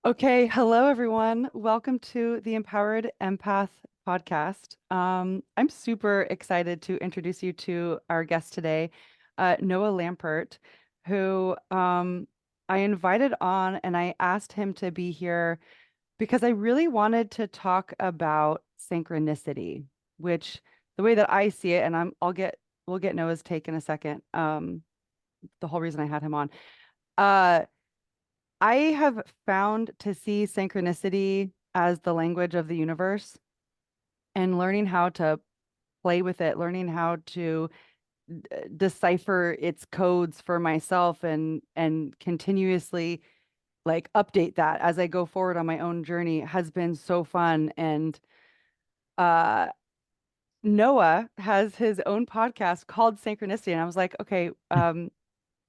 Okay, hello everyone. Welcome to the Empowered Empath podcast. I'm super excited to introduce you to our guest today, Noah Lampert, who I invited on and I asked him to be here because I really wanted to talk about synchronicity, which the way that I see it, and we'll get Noah's take in a second. The whole reason I had him on. Uh, I have found to see synchronicity as the language of the universe and learning how to play with it, learning how to decipher its codes for myself and continuously like update that as I go forward on my own journey has been so fun. And uh Noah has his own podcast called Synchronicity. And I was like, okay,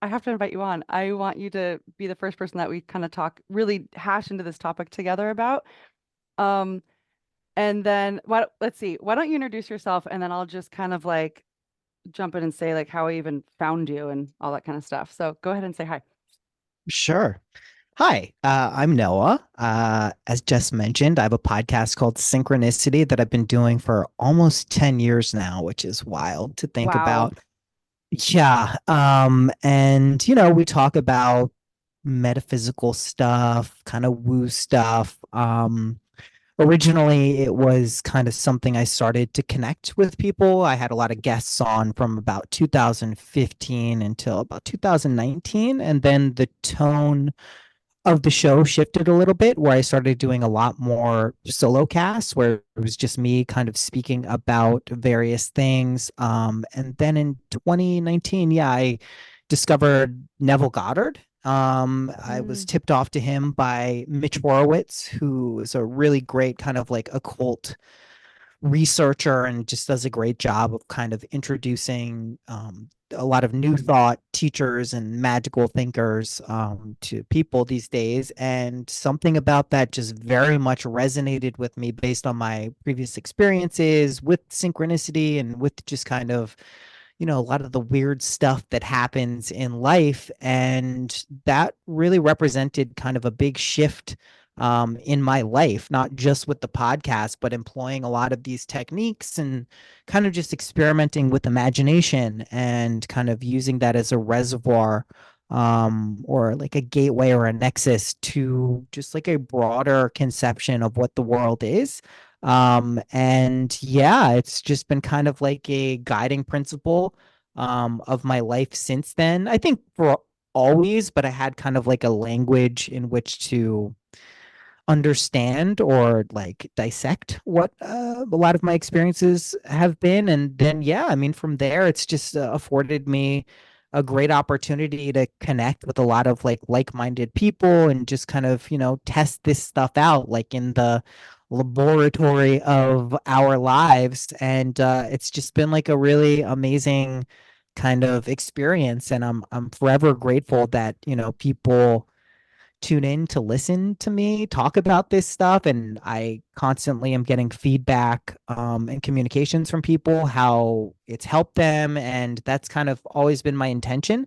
I have to invite you on. I want you to be the first person that we kind of talk, really hash into this topic together about. Um, and then let's see, why don't you introduce yourself and then I'll just kind of like jump in and say like how I even found you and all that kind of stuff. So go ahead and say hi. Sure. Hi, I'm Noah. As just mentioned, I have a podcast called Synchronicity that I've been doing for almost 10 years now, which is wild to think Wow. about. Yeah. And we talk about metaphysical stuff, kind of woo stuff. Originally, it was kind of something I started to connect with people. I had a lot of guests on from about 2015 until about 2019, and then the tone of the show shifted a little bit where I started doing a lot more solo casts where it was just me kind of speaking about various things. And then in 2019, yeah, I discovered Neville Goddard. I was Mm, tipped off to him by Mitch Horowitz, who is a really great kind of like occult researcher and just does a great job of kind of introducing a lot of new thought teachers and magical thinkers to people these days. And something about that just very much resonated with me based on my previous experiences with synchronicity and with just kind of a lot of the weird stuff that happens in life. And that really represented kind of a big shift in my life, not just with the podcast, but employing a lot of these techniques and kind of just experimenting with imagination and kind of using that as a reservoir or like a gateway or a nexus to just like a broader conception of what the world is. And yeah, it's just been kind of like a guiding principle of my life since then. I think for always, but I had kind of like a language in which to understand or like dissect what a lot of my experiences have been. And then, yeah, I mean, from there, it's just afforded me a great opportunity to connect with a lot of like-minded people and just kind of, test this stuff out like in the laboratory of our lives. And it's just been like a really amazing kind of experience. And I'm forever grateful that, people tune in to listen to me talk about this stuff, and I constantly am getting feedback and communications from people how it's helped them, and that's kind of always been my intention.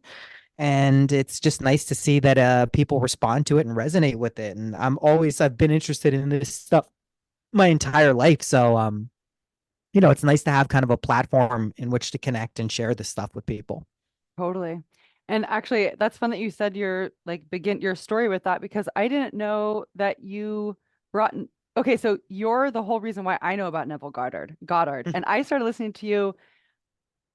And it's just nice to see that people respond to it and resonate with it. And I've been interested in this stuff my entire life, so it's nice to have kind of a platform in which to connect and share this stuff with people. totally. And actually, that's fun that you said your like begin your story with that because I didn't know that you brought. Okay, so you're the whole reason why I know about Neville Goddard. Goddard, and I started listening to you.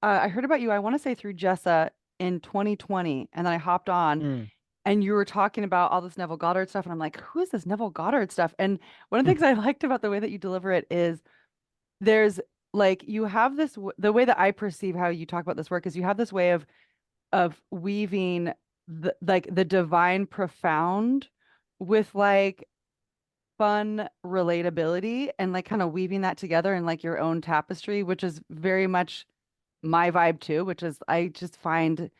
I heard about you. I want to say through Jessa in 2020, and then I hopped on, Mm. and you were talking about all this Neville Goddard stuff, and I'm like, who is this Neville Goddard stuff? And one of the things I liked about the way that you deliver it is there's like you have the way that I perceive how you talk about this work is you have this way of weaving the divine profound with like fun relatability and like kind of weaving that together in like your own tapestry, which is very much my vibe too, which is I just find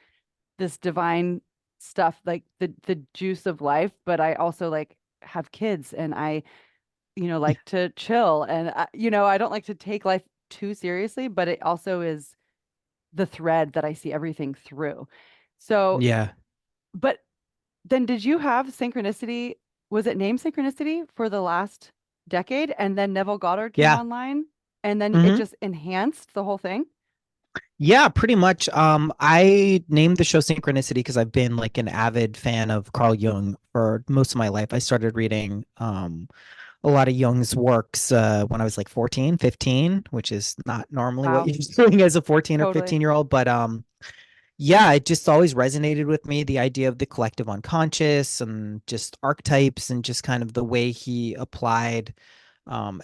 this divine stuff like the juice of life, but I also like have kids and I, like to chill and I don't like to take life too seriously, but it also is the thread that I see everything through. So, Yeah. but then did you have synchronicity? was it named Synchronicity for the last decade, and then Neville Goddard came Yeah. online, and then it Hmm. just enhanced the whole thing. Yeah, pretty much. I named the show Synchronicity because I've been like an avid fan of Carl Jung for most of my life. I started reading a lot of Jung's works when I was like 14, 15, which is not normally what Wow, you're doing as a 14 or totally. 15-year-old, but yeah, it just always resonated with me, the idea of the collective unconscious and just archetypes and just kind of the way he applied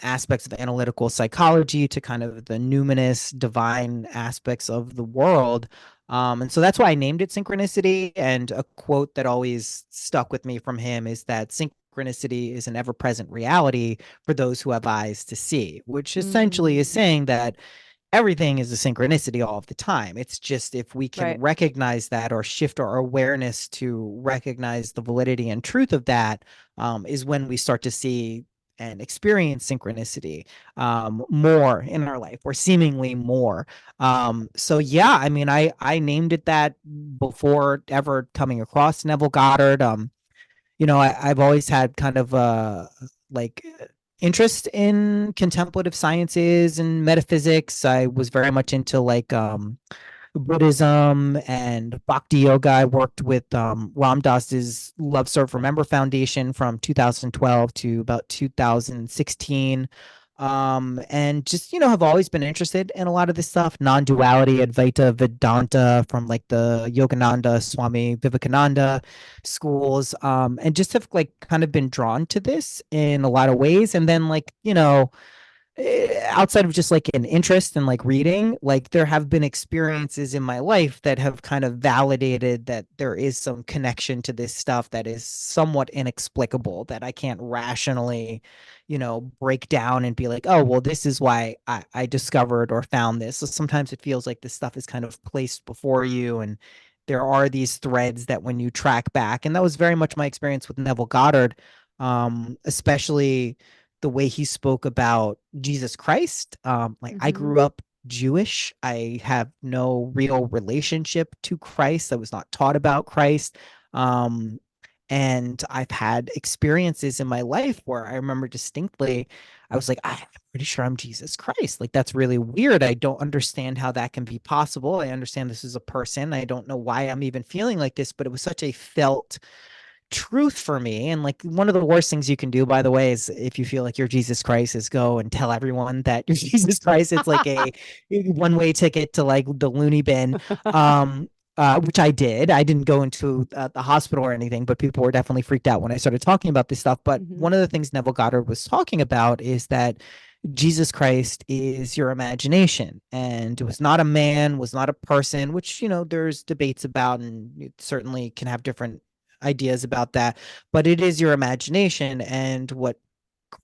aspects of analytical psychology to kind of the numinous divine aspects of the world. And so that's why I named it Synchronicity. And a quote that always stuck with me from him is that synchronicity is an ever present reality for those who have eyes to see, which essentially is Mm, saying that everything is a synchronicity all of the time. It's just if we can right. recognize that or shift our awareness to recognize the validity and truth of that, is when we start to see and experience synchronicity more in our life, or seemingly more. So yeah, I mean, I named it that before ever coming across Neville Goddard. I've always had kind of like interest in contemplative sciences and metaphysics. I was very much into like Buddhism and Bhakti yoga. I worked with Ram Dass's Love Serve Remember Foundation from 2012 to about 2016. And just, have always been interested in a lot of this stuff, non-duality, Advaita Vedanta from like the Yogananda, Swami Vivekananda schools, and just have like kind of been drawn to this in a lot of ways. And then like, outside of just like an interest in like reading, like there have been experiences in my life that have kind of validated that there is some connection to this stuff that is somewhat inexplicable, that I can't rationally, break down and be like, oh, well, this is why I discovered or found this. So sometimes it feels like this stuff is kind of placed before you, and there are these threads that when you track back, and that was very much my experience with Neville Goddard, especially the way he spoke about Jesus Christ. Like I Hmm. grew up Jewish. I have no real relationship to Christ. I was not taught about Christ. Um, and I've had experiences in my life where I remember distinctly, I was like, I'm pretty sure I'm Jesus Christ. Like, that's really weird. I don't understand how that can be possible. I understand this is a person. I don't know why I'm even feeling like this, but it was such a felt truth for me. And like one of the worst things you can do, by the way, is if you feel like you're Jesus Christ, is go and tell everyone that you're Jesus Christ. It's like a one-way ticket to like the loony bin. Which I did. I didn't go into the hospital or anything, but people were definitely freaked out when I started talking about this stuff. But Hmm. one of the things Neville Goddard was talking about is that Jesus Christ is your imagination, and it was not a man, was not a person, which, there's debates about, and you certainly can have different ideas about that, but it is your imagination. And what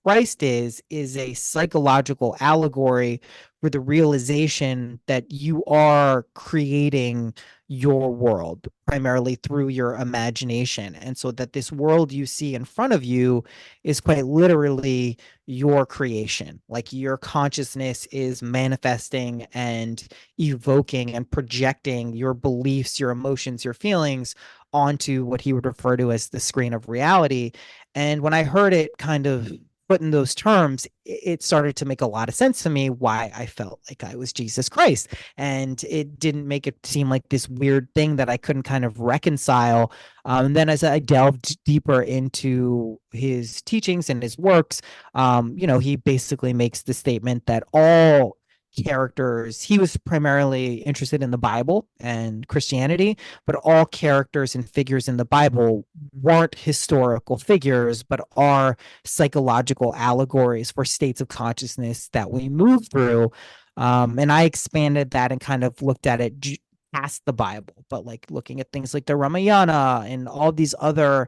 Christ is a psychological allegory for the realization that you are creating your world primarily through your imagination. And so that this world you see in front of you is quite literally your creation. Like your consciousness is manifesting and evoking and projecting your beliefs, your emotions, your feelings onto what he would refer to as the screen of reality. And when I heard it kind of put in those terms, it started to make a lot of sense to me why I felt like I was Jesus Christ. And it didn't make it seem like this weird thing that I couldn't kind of reconcile. And then as I delved deeper into his teachings and his works, he basically makes the statement that all characters, he was primarily interested in the Bible and Christianity, but all characters and figures in the Bible weren't historical figures, but are psychological allegories for states of consciousness that we move through. And I expanded that and kind of looked at it past the Bible, but like looking at things like the Ramayana and all these other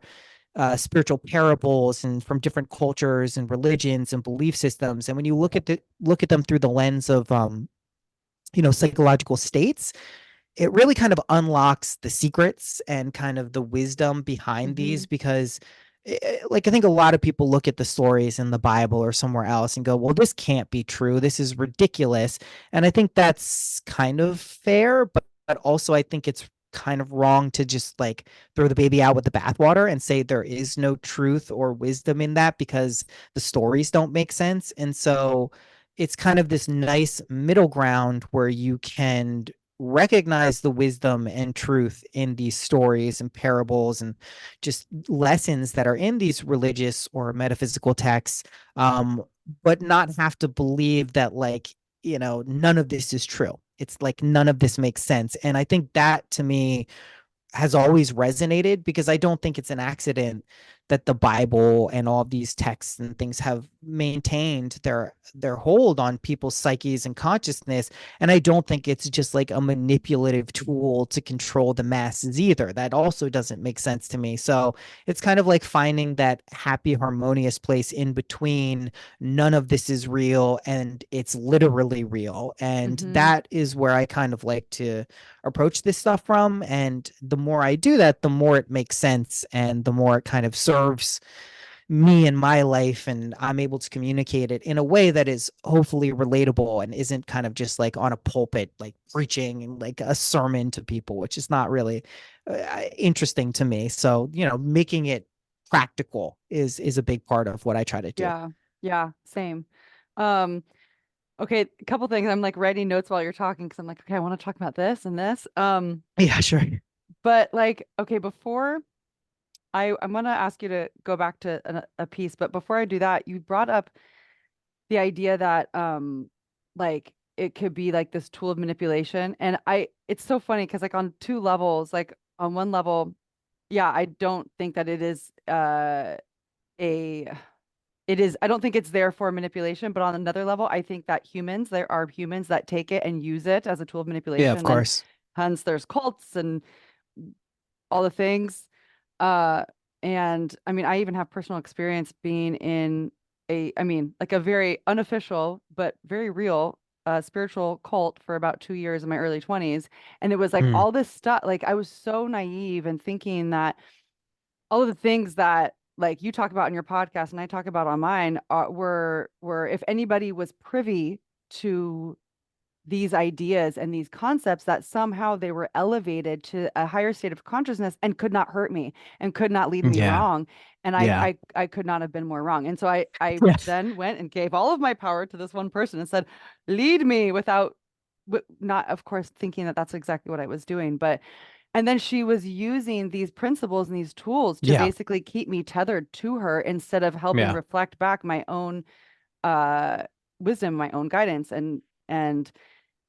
spiritual parables and from different cultures and religions and belief systems. And when you look at them through the lens of psychological states, it really kind of unlocks the secrets and kind of the wisdom behind Hmm. these, because like I think a lot of people look at the stories in the Bible or somewhere else and go, well, this can't be true, this is ridiculous. And I think that's kind of fair, but also I think it's kind of wrong to just like throw the baby out with the bathwater and say there is no truth or wisdom in that because the stories don't make sense. And so it's kind of this nice middle ground where you can recognize the wisdom and truth in these stories and parables and just lessons that are in these religious or metaphysical texts, but not have to believe that, like, none of this is true. It's like none of this makes sense. And I think that to me has always resonated because I don't think it's an accident that the Bible and all of these texts and things have maintained their hold on people's psyches and consciousness. And I don't think it's just like a manipulative tool to control the masses either. That also doesn't make sense to me. So it's kind of like finding that happy, harmonious place in between none of this is real and it's literally real. And Mm-hmm. that is where I kind of like to approach this stuff from. And the more I do that, the more it makes sense and the more it kind of serves me in my life. And I'm able to communicate it in a way that is hopefully relatable and isn't kind of just like on a pulpit, like preaching and like a sermon to people, which is not really interesting to me. So, making it practical is a big part of what I try to do. Yeah. Yeah. Same. Um, okay, a couple things. I'm like writing notes while you're talking because I'm like, okay, I want to talk about this and this. Yeah, sure. But like, okay, before I'm gonna ask you to go back to a piece, but before I do that, you brought up the idea that like it could be like this tool of manipulation. And it's so funny because like on two levels, like on one level, yeah, I don't think that a I don't think it's there for manipulation, but on another level, I think that there are humans that take it and use it as a tool of Yeah, manipulation. of And then course. hence there's cults and all the things. Uh, and I mean, I even have personal experience being in like a very unofficial but very real spiritual cult for about 2 years in my early 20s. And it was like Mm, all this stuff, like I was so naive and thinking that all of the things that like you talk about in your podcast and I talk about on mine were if anybody was privy to these ideas and these concepts that somehow they were elevated to a higher state of consciousness and could not hurt me and could not lead me yeah. wrong. And Yeah. I could not have been more wrong. And so I Yeah. then went and gave all of my power to this one person and said, lead me without not of course thinking that that's exactly what I was doing, but and then she was using these principles and these tools to Yeah. basically keep me tethered to her instead of helping Yeah. reflect back my own uh wisdom, my own guidance. And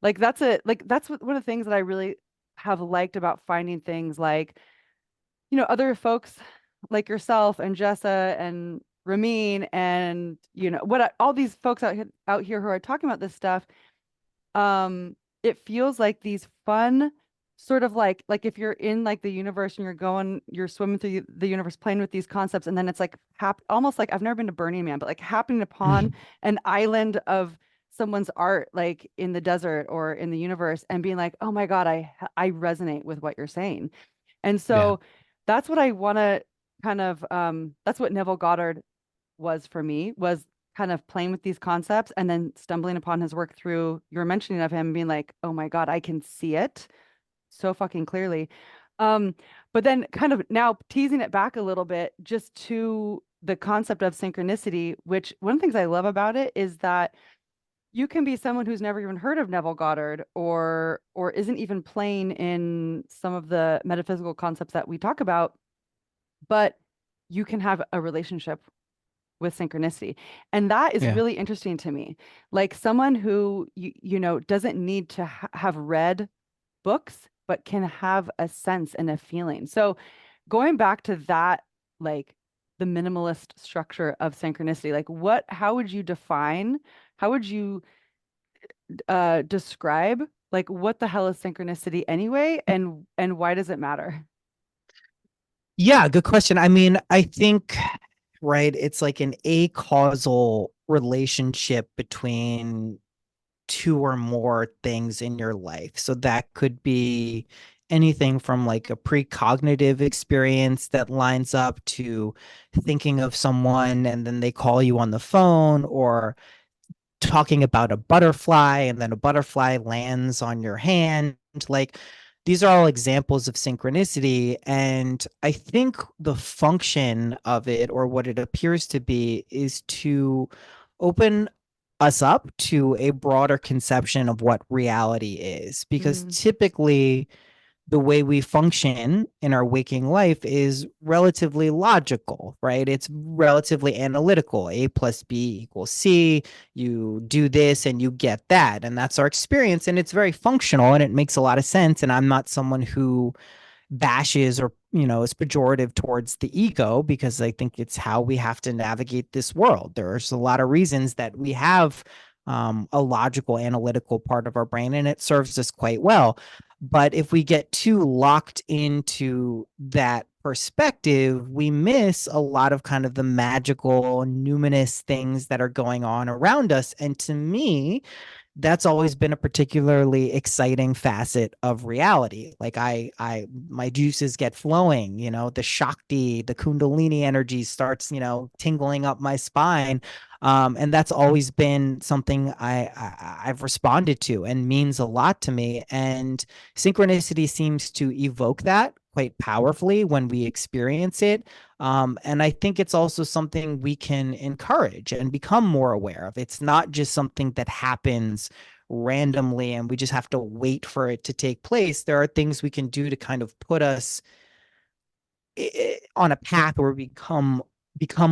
like that's one of the things that I really have liked about finding things like, other folks like yourself and Jessa and Ramin and all these folks out here who are talking about this stuff. It feels like these fun sort of like if you're in like the universe and you're swimming through the universe playing with these concepts, and then it's like almost like I've never been to Burning Man, but like happening upon an island of someone's art like in the desert or in the universe and being like, oh my God, I resonate with what you're saying. And Yeah. so that's what I want to kind of that's what Neville Goddard was for me, was kind of playing with these concepts and then stumbling upon his work through your mentioning of him being like, oh my God, I can see it so fucking clearly. Um, but then kind of now teasing it back a little bit just to the concept of synchronicity, which one of the things I love about it is that you can be someone who's never even heard of Neville Goddard or isn't even playing in some of the metaphysical concepts that we talk about, but you can have a relationship with synchronicity. And that is Yeah. really interesting to me. Like someone who doesn't need to have read books but can have a sense and a feeling. So going back to that, like the minimalist structure of synchronicity, like how would you define, how would you describe like what the hell is synchronicity anyway, and why does it matter? Yeah, good question. I mean, I think, right, it's like an acausal relationship between two or more things in your life. So that could be anything from like a precognitive experience that lines up to thinking of someone and then they call you on the phone, or talking about a butterfly and then a butterfly lands on your hand. Like these are all examples of synchronicity. And I think the function of it, or what it appears to be, is to open us up to a broader conception of what reality is. Because Mm, typically, the way we function in our waking life is relatively logical, right? It's relatively analytical. A plus B equals C. You do this and you get that. And that's our experience. And it's very functional and it makes a lot of sense. And I'm not someone who bashes or is pejorative towards the ego, because I think it's how we have to navigate this world. There's a lot of reasons that we have a logical analytical part of our brain, and it serves us quite well. But if we get too locked into that perspective, we miss a lot of kind of the magical numinous things that are going on around us. And to me, that's always been a particularly exciting facet of reality. Like my juices get flowing, the Shakti, the Kundalini energy starts, tingling up my spine. And that's always been something I've responded to and means a lot to me. And synchronicity seems to evoke that quite powerfully when we experience it. And I think it's also something we can encourage and become more aware of. It's not just something that happens randomly and we just have to wait for it to take place. There are things we can do to kind of put us on a path where we become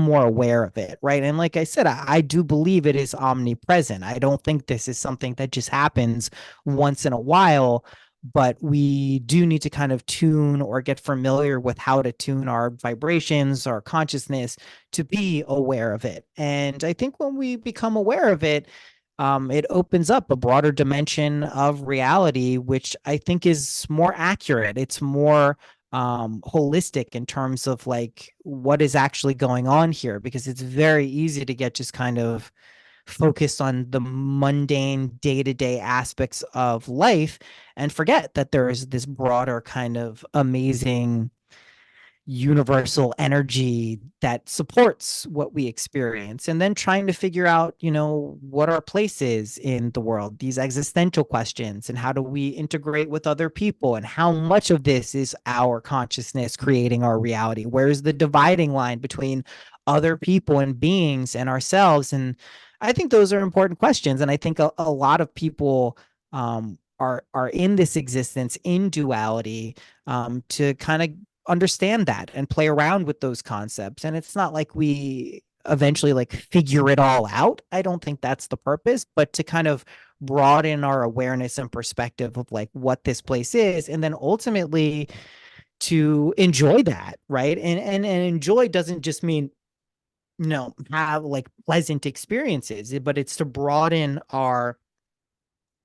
more aware of it, right? And like I said, I do believe it is omnipresent. I don't think this is something that just happens once in a while, but we do need to kind of tune or get familiar with how to tune our vibrations, our consciousness, to be aware of it. And I think when we become aware of it, it opens up a broader dimension of reality, which I think is more accurate. It's more holistic in terms of like what is actually going on here, because it's very easy to get just kind of focused on the mundane day-to-day aspects of life and forget that there is this broader kind of amazing universal energy that supports what we experience, and then trying to figure out what our place is in the world, these existential questions, and how do we integrate with other people, and how much of this is our consciousness creating our reality, where's the dividing line between other people and beings and ourselves. And I think those are important questions, and I think a lot of people are in this existence in duality, to kind of understand that and play around with those concepts. And it's not like we eventually like figure it all out. I don't think that's the purpose, but to kind of broaden our awareness and perspective of like what this place is, and then ultimately to enjoy that, right? And enjoy doesn't just mean have like pleasant experiences, but it's to broaden our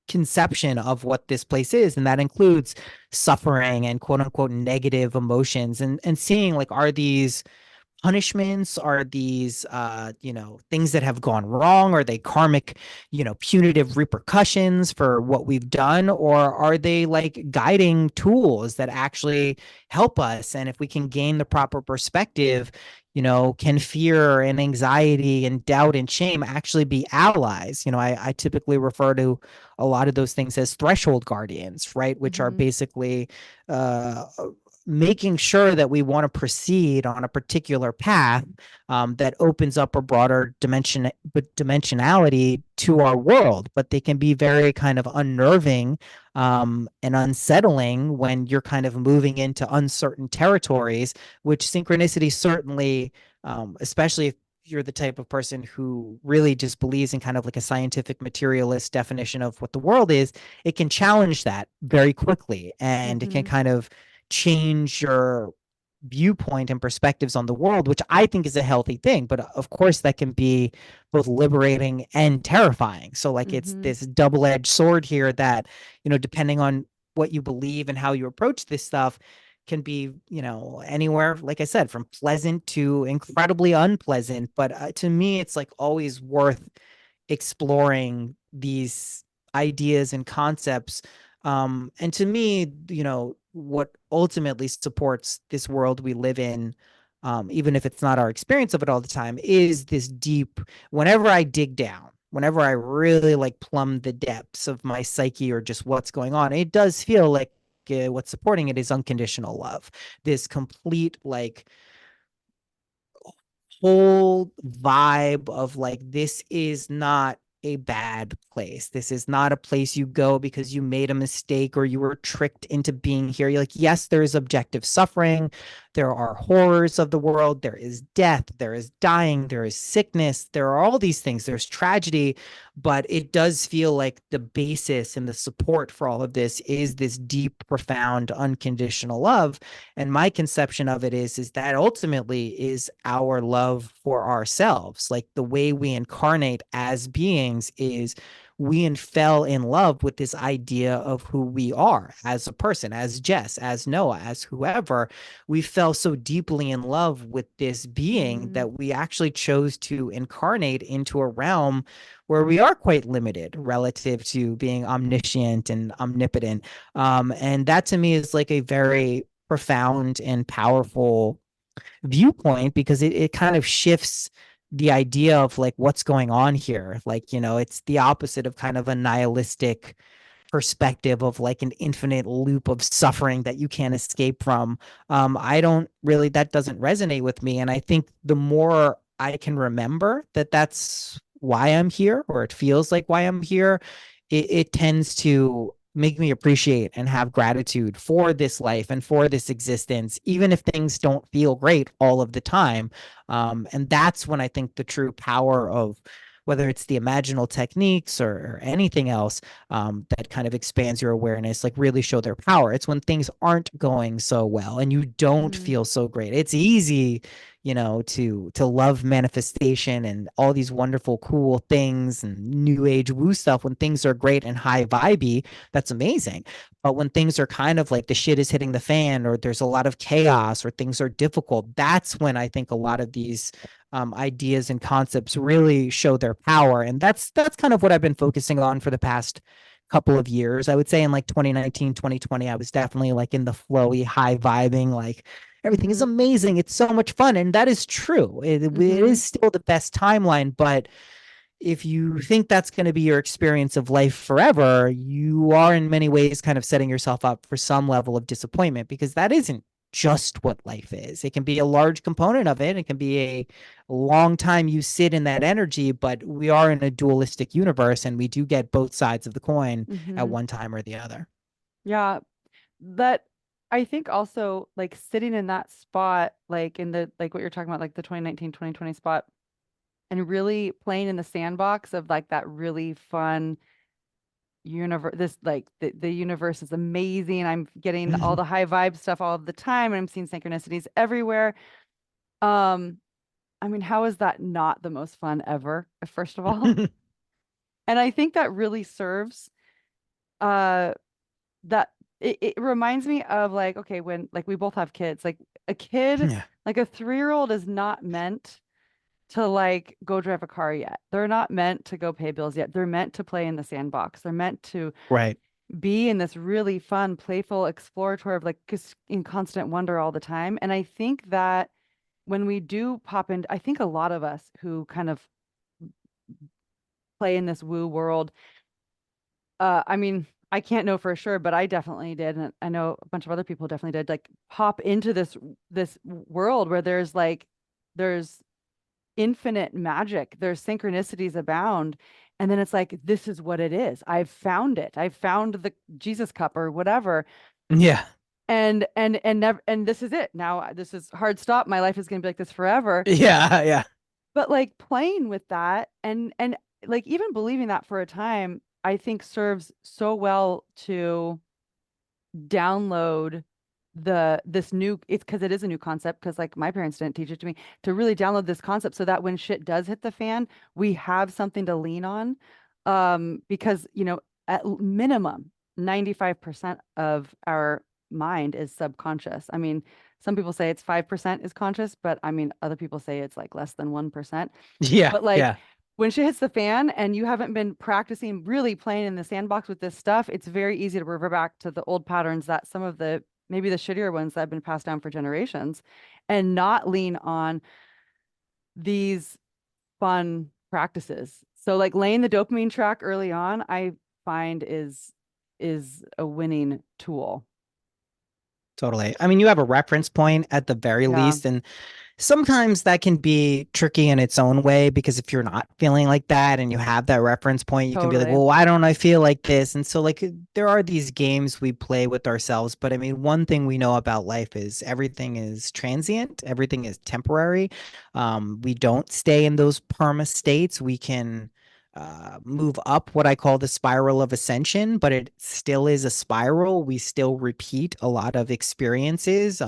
conception of what this place is, and that includes suffering and quote unquote negative emotions, and seeing like, are these punishments, are these things that have gone wrong, are they karmic punitive repercussions for what we've done, or are they like guiding tools that actually help us? And if we can gain the proper perspective, can fear and anxiety and doubt and shame actually be allies? I typically refer to a lot of those things as threshold guardians, right? Which are mhm, basically uh, making sure that we want to proceed on a particular path, that opens up a broader dimensionality to our world. But they can be very kind of unnerving, and unsettling when you're kind of moving into uncertain territories, which synchronicity certainly, especially if you're the type of person who really just believes in kind of like a scientific materialist definition of what the world is, it can challenge that very quickly, and it can mhm, kind of change your viewpoint and perspectives on the world, which I think is a healthy thing. But of course, that can be both liberating and terrifying. So, like, it's mhm, this double edged sword here that, depending on what you believe and how you approach this stuff, can be, anywhere, like I said, from pleasant to incredibly unpleasant. But to me, it's like always worth exploring these ideas and concepts. And to me, what ultimately supports this world we live in, even if it's not our experience of it all the time, is this deep, whenever I dig down, whenever I really like plumb the depths of my psyche or just what's going on, it does feel like what's supporting it is unconditional love. This complete like whole vibe of like, this is not a bad place. This is not a place you go because you made a mistake or you were tricked into being here. You're like, yes, there is objective suffering. There are horrors of the world. There is death. There is dying. There is sickness. There are all these things. There's tragedy, but it does feel like the basis and the support for all of this is this deep, profound, unconditional love. And my conception of it is that ultimately is our love for ourselves. Like the way we incarnate as beings is we fell in love with this idea of who we are as a person, as Jess, as Noah, as whoever. We fell so deeply in love with this being Mm, that we actually chose to incarnate into a realm where we are quite limited relative to being omniscient and omnipotent. And that to me is like a very profound and powerful viewpoint, because it kind of shifts the idea of like what's going on here. Like, it's the opposite of kind of a nihilistic perspective of like an infinite loop of suffering that you can't escape from. I don't really, that doesn't resonate with me. And I think the more I can remember that that's why I'm here, or it feels like why I'm here, it tends to make me appreciate and have gratitude for this life and for this existence, even if things don't feel great all of the time. And that's when I think the true power of whether it's the imaginal techniques or anything else that kind of expands your awareness, like really show their power. It's when things aren't going so well and you don't mm, feel so great. It's easy, to love manifestation and all these wonderful, cool things and new age woo stuff when things are great and high vibey. That's amazing. But when things are kind of like the shit is hitting the fan, or there's a lot of chaos, or things are difficult, that's when I think a lot of these ideas and concepts really show their power. And that's kind of what I've been focusing on for the past couple of years. I would say in like 2019, 2020, I was definitely like in the flowy, high vibing, like everything is mm-hmm, amazing. It's so much fun. And that is true. It mm-hmm, is still the best timeline. But if you think that's going to be your experience of life forever, you are in many ways kind of setting yourself up for some level of disappointment, because that isn't just what life is. It can be a large component of it. It can be a long time you sit in that energy, but we are in a dualistic universe and we do get both sides of the coin at mm-hmm. one time or the other. Yeah, that I think also like sitting in that spot, like in the like what you're talking about, like the 2019, 2020 spot, and really playing in the sandbox of like that really fun universe. This like the universe is amazing. I'm getting all the high vibe stuff all of the time, and I'm seeing synchronicities everywhere. Um, I mean, how is that not the most fun ever, first of all? And I think that really serves uh that it reminds me of like, okay, when like we both have kids, like a kid, Yeah. like a 3-year-old is not meant to like go drive a car yet. They're not meant to go pay bills yet. They're meant to play in the sandbox. They're meant to Right. be in this really fun, playful, exploratory of like just in constant wonder all the time. And I think that when we do pop in, I think a lot of us who kind of play in this woo world, I mean, I can't know for sure, but I definitely did, and I know a bunch of other people definitely did, like pop into this world where there's infinite magic, there's synchronicities abound, and then it's like this is what it is. I've found it. I've found the Jesus cup or whatever, Yeah. and never, and this is it. Now this is hard stop. My life is going to be like this forever. Yeah. Yeah. But like playing with that and like even believing that for a time, I think serves so well to download this new it's because it is a new concept because like my parents didn't teach it to me to really download this concept so that when shit does hit the fan, we have something to lean on. Because at minimum 95% of our mind is subconscious. I mean, some people say it's 5% is conscious, but I mean other people say it's like less than 1%. Yeah. But like Yeah. when shit hits the fan and you haven't been practicing really playing in the sandbox with this stuff, it's very easy to revert back to the old patterns that some of the maybe the shittier ones that have been passed down for generations and not lean on these fun practices. So like laying the dopamine track early on, I find is a winning tool. Totally. I mean, you have a reference point at the very Yeah, least, and sometimes that can be tricky in its own way because if you're not feeling like that and you have that reference point, you can be like, totally. well, why don't I feel like this? And so, like, there are these games we play with ourselves. But I mean, one thing we know about life is everything is transient, everything is temporary. We don't stay in those perma states. We can. Move up what I call the spiral of ascension, but it still is a spiral. We still repeat a lot of experiences.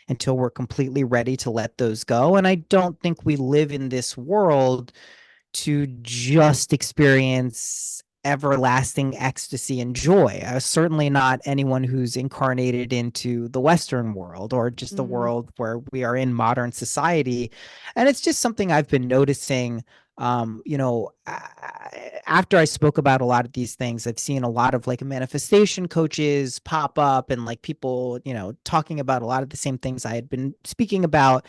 Until we're completely ready to let those go. And I don't think we live in this world to just experience everlasting ecstasy and joy. Certainly not anyone who's incarnated into the Western world or just the Hmm. world where we are in modern society. And it's just something I've been noticing. After I spoke about a lot of these things, I've seen a lot of like manifestation coaches pop up and like people, talking about a lot of the same things I had been speaking about.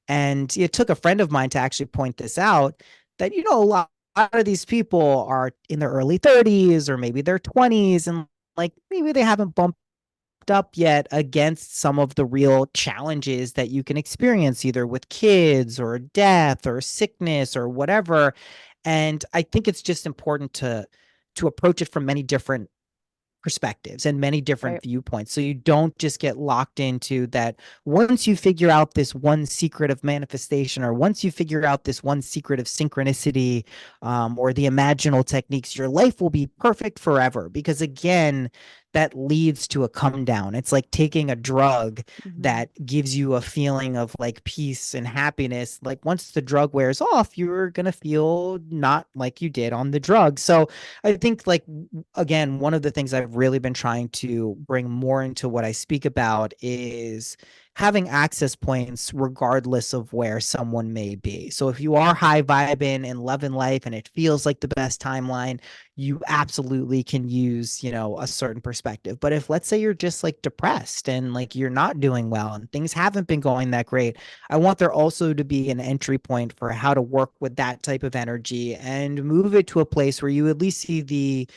And it took a friend of mine to actually point this out that, a lot of these people are in their early 30s or maybe their 20s and like maybe they haven't bumped up yet against some of the real challenges that you can experience either with kids or death or sickness or whatever. And I think it's just important to approach it from many different perspectives and many different Right. viewpoints. So you don't just get locked into that once you figure out this one secret of manifestation, or once you figure out this one secret of synchronicity, or the imaginal techniques, your life will be perfect forever. Because again, that leads to a come down. It's like taking a drug Hmm. that gives you a feeling of like peace and happiness. Like once the drug wears off, you're going to feel not like you did on the drug. So I think like again, one of the things I've really been trying to bring more into what I speak about is having access points regardless of where someone may be. So if you are high vibing and loving life and it feels like the best timeline, you absolutely can use, a certain perspective. But if let's say you're just like depressed and like you're not doing well and things haven't been going that great, I want there also to be an entry point for how to work with that type of energy and move it to a place where you at least see the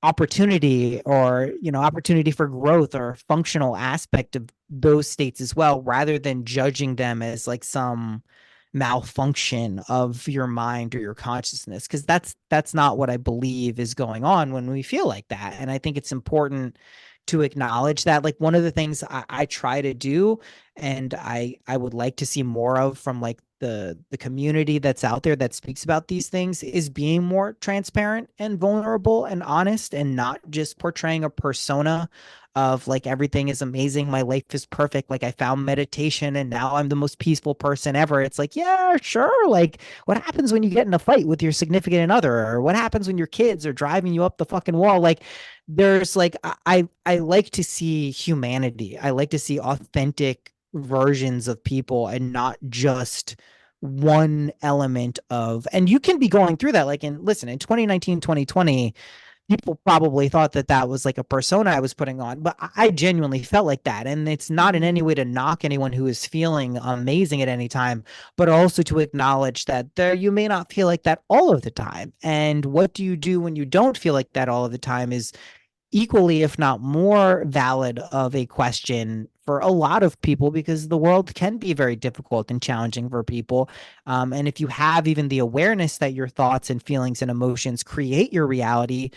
opportunity or opportunity for growth or functional aspect of those states as well, rather than judging them as like some malfunction of your mind or your consciousness, because that's not what I believe is going on when we feel like that. And I think it's important to acknowledge that. Like one of the things I try to do and I would like to see more of from like the community that's out there that speaks about these things is being more transparent and vulnerable and honest, and not just portraying a persona of like everything is amazing, my life is perfect, like I found meditation and now I'm the most peaceful person ever. It's like, yeah, sure, like what happens when you get in a fight with your significant other, or what happens when your kids are driving you up the fucking wall? Like there's like I like to see humanity. I like to see authentic versions of people and not just one element of. And you can be going through that like in 2019, 2020, people probably thought that that was like a persona I was putting on, but I genuinely felt like that. And it's not in Hmm. any way to knock anyone who is feeling amazing at any time, but also to acknowledge that there you may not feel like that all of the time. And what do you do when you don't feel like that all of the time is equally, if not more valid of a question for a lot of people, because the world can be very difficult and challenging for people. And if you have even the awareness that your thoughts and feelings and emotions create your reality,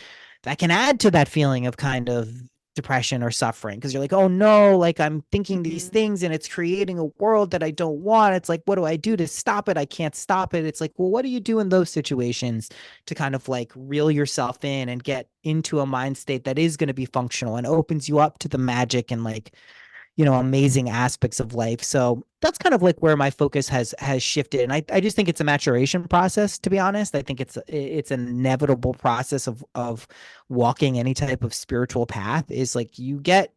that can add to that feeling of kind of depression or suffering, because you're like, oh no, like I'm thinking these Hmm. things and it's creating a world that I don't want. It's like, what do I do to stop it? I can't stop it. It's like, well, what do you do in those situations to kind of like reel yourself in and get into a mind state that is going to be functional and opens you up to the magic and like, amazing aspects of life. So that's kind of like where my focus has shifted. And I just think it's a maturation process, to be honest. I think it's an inevitable process of walking any type of spiritual path, is like you get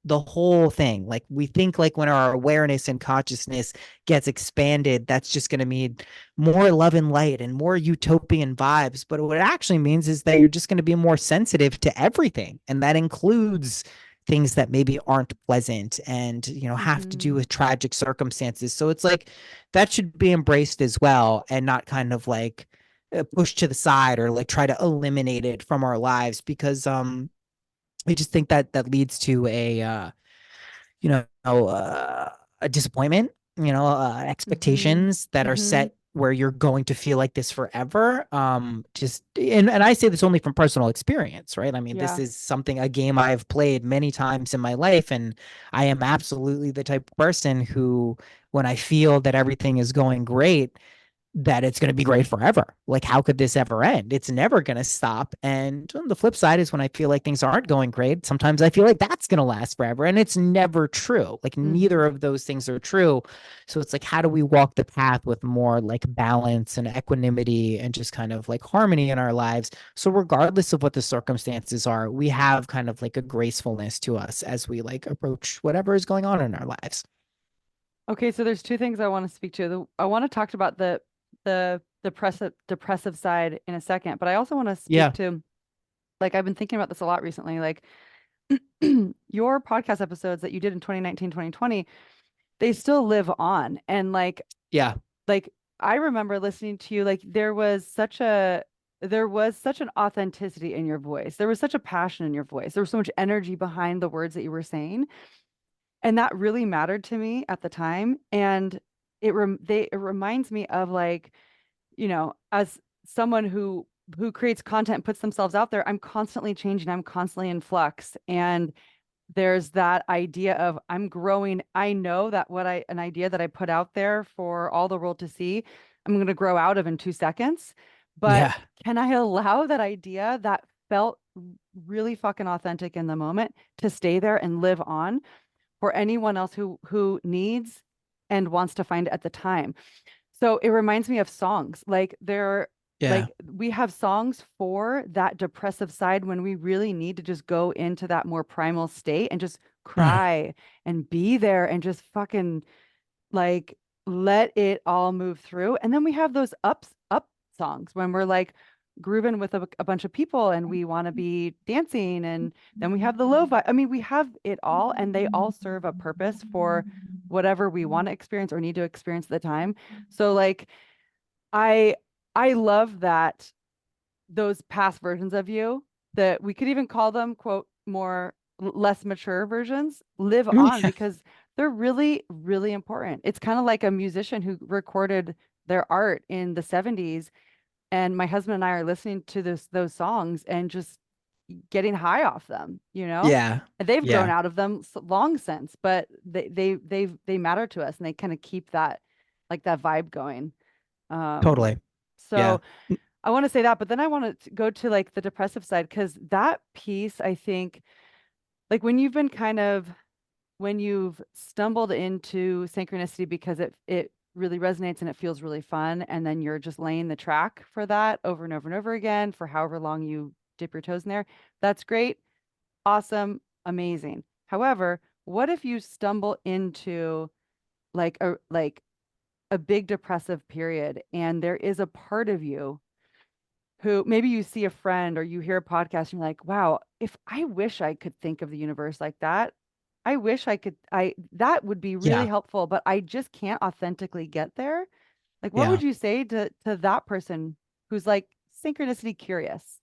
the whole thing. Like we think like when our awareness and consciousness gets expanded, that's just going to mean more love and light and more utopian vibes. But what it actually means is that you're just going to be more sensitive to everything. And that includes things that maybe aren't pleasant and, have to do Hmm. with tragic circumstances. So it's like that should be embraced as well, and not kind of like pushed to the side or like try to eliminate it from our lives, because I just think that that leads to a you know, a disappointment, Mm-hmm. expectations that are Mm-hmm. set where you're going to feel like this forever. Just and I say this only from personal experience, right? I mean, this Yeah. is something a game I've played many times in my life, and I am absolutely the type of person who, when I feel that everything is going great, that it's going to be great forever. Like, how could this ever end? It's never going to stop. And on the flip side is when I feel like things aren't going great, sometimes I feel like that's going to last forever. And it's never true. Like, Mm-hmm. neither of those things are true. So it's like, how do we walk the path with more like balance and equanimity and just kind of like harmony in our lives? So, regardless of what the circumstances are, we have kind of like a gracefulness to us as we like approach whatever is going on in our lives. Okay, so there's two things I want to speak to. I want to talk about the depressive side in a second, but I also want to speak Yeah. to, like, I've been thinking about this a lot recently, like your podcast episodes that you did in 2019, 2020, they still live on. And Yeah. like I remember listening to you, like there was such an authenticity in your voice. There was such a passion in your voice. There was so much energy behind the words that you were saying. And that really mattered to me at the time. And it reminds me of, like, as someone who creates content, puts themselves out there, I'm constantly changing, I'm constantly in flux. And there's that idea of I'm growing. I know that an idea that I put out there for all the world to see, I'm going to grow out of in 2 seconds. But Yeah. can I allow that idea that felt really fucking authentic in the moment to stay there and live on for anyone else who needs and wants to find it at the time? So it reminds me of songs. Yeah. Like we have songs for that depressive side when we really need to just go into that more primal state and just Mm. cry and be there and just fucking, like, let it all move through. And then we have those up songs when we're like grooving with a bunch of people and we want to be dancing. And then we have the low vibe. I mean, we have it all, and they all serve a purpose for whatever we want to experience or need to experience at the time. So like I I love that those past versions of you, that we could even call them, quote, more less mature versions, live on Yeah. because they're really, really important. It's kind of like a musician who recorded their art in the 70s, and my husband and I are listening to those songs and just getting high off them, you know? Yeah. And they've grown Yeah. out of them long since, but they matter to us, and they kind of keep that, like, that vibe going. Um, Totally. Yeah. so I want to say that, but then I want to go to, like, the depressive side, because that piece, I think, like, when you've stumbled into synchronicity because it really resonates and it feels really fun, and then you're just laying the track for that over and over and over again for however long you dip your toes in there. That's great, awesome, amazing. However, what if you stumble into like a big depressive period, and there is a part of you who maybe you see a friend or you hear a podcast and you're like, wow, if I wish I could think of the universe like that. I wish I could, that would be really Yeah. helpful, but I just can't authentically get there. Like, what Yeah. would you say to that person who's like synchronicity curious?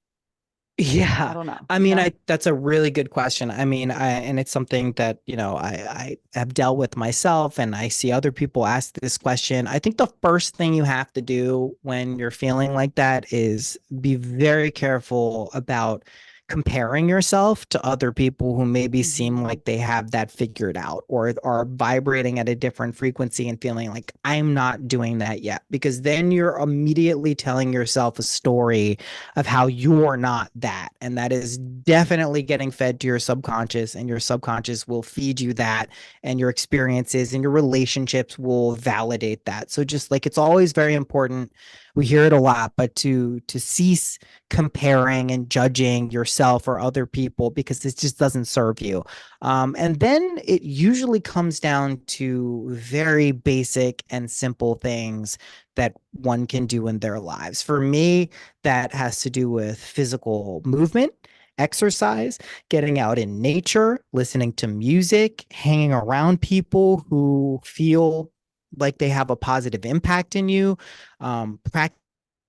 I Yeah. don't know, I you mean, know? I that's a really good question. I mean, and it's something that, I have dealt with myself and I see other people ask this question. I think the first thing you have to do when you're feeling like that is be very careful about comparing yourself to other people who maybe seem Hmm. like they have that figured out or are vibrating at a different frequency and feeling like I'm not doing that yet, because then you're immediately telling yourself a story of how you're not that. And that is definitely getting fed to your subconscious, and your subconscious will feed you that, and your experiences and your relationships will validate that. So just like it's always very important, we hear it a lot, but to cease comparing and judging yourself or other people, because this just doesn't serve you. And then it usually comes down to very basic and simple things that one can do in their lives. For me, that has to do with physical movement, exercise, getting out in nature, listening to music, hanging around people who feel like they have a positive impact in you, practicing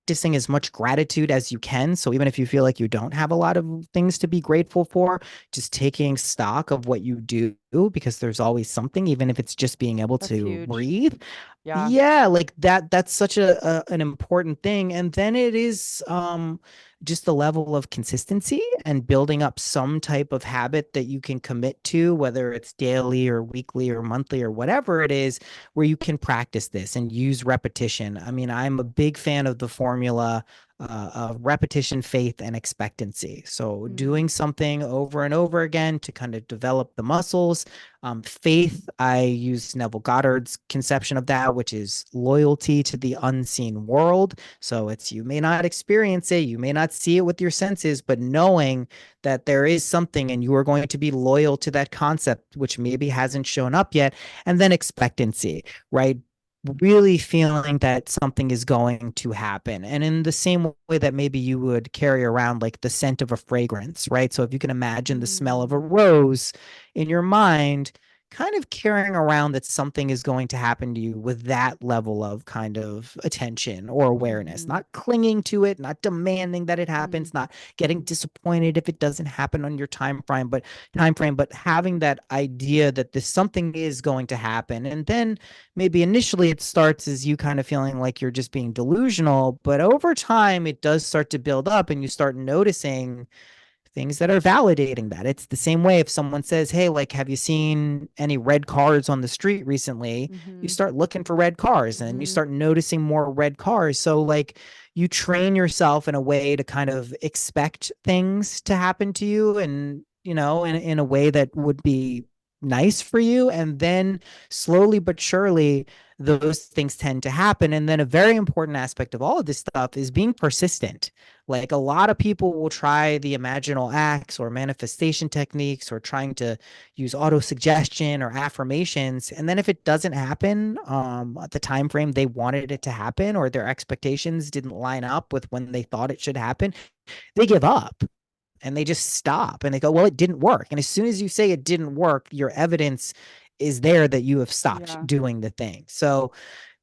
practicing as much gratitude as you can. So even if you feel like you don't have a lot of things to be grateful for, just taking stock of what you do, because there's always something, even if it's just being able That's to huge. breathe. Yeah. Yeah, like that's such an important thing. And then it is just the level of consistency and building up some type of habit that you can commit to, whether it's daily or weekly or monthly or whatever it is, where you can practice this and use repetition. I mean, I'm a big fan of the formula of repetition, faith, and expectancy. So Mm, doing something over and over again to kind of develop the muscles. Faith, I use Neville Goddard's conception of that, which is loyalty to the unseen world. So it's, you may not experience it, you may not see it with your senses, but knowing that there is something and you are going to be loyal to that concept, which maybe hasn't shown up yet. And then expectancy, right? Really feeling that something is going to happen. And in the same way that maybe you would carry around like the scent of a fragrance, right? So if you can imagine the smell of a mm, rose in your mind, kind of carrying around that something is going to happen to you with that level of kind of attention or awareness, mm-hmm, not clinging to it, not demanding that it mm, happens, not getting disappointed if it doesn't happen on your time frame, but having that idea that this something is going to happen. And then maybe initially it starts as you kind of feeling like you're just being delusional, but over time it does start to build up and you start noticing things that are validating that. It's the same way if someone says, "Hey, like, have you seen any red cars on the street recently?" You mm-hmm, start looking for red cars and you mm-hmm. start noticing more red cars. So, like, you train yourself in a way to kind of expect things to happen to you and, in a way that would be nice for you. And then slowly but surely, those things tend to happen. And then a very important aspect of all of this stuff is being persistent. Like a lot of people will try the imaginal acts or manifestation techniques or trying to use auto suggestion or affirmations. And then if it doesn't happen at the time frame they wanted it to happen, or their expectations didn't line up with when they thought it should happen, they give up and they just stop and they go, well, it didn't work. And as soon as you say it didn't work, your evidence is there that you have stopped Yeah. doing the thing. So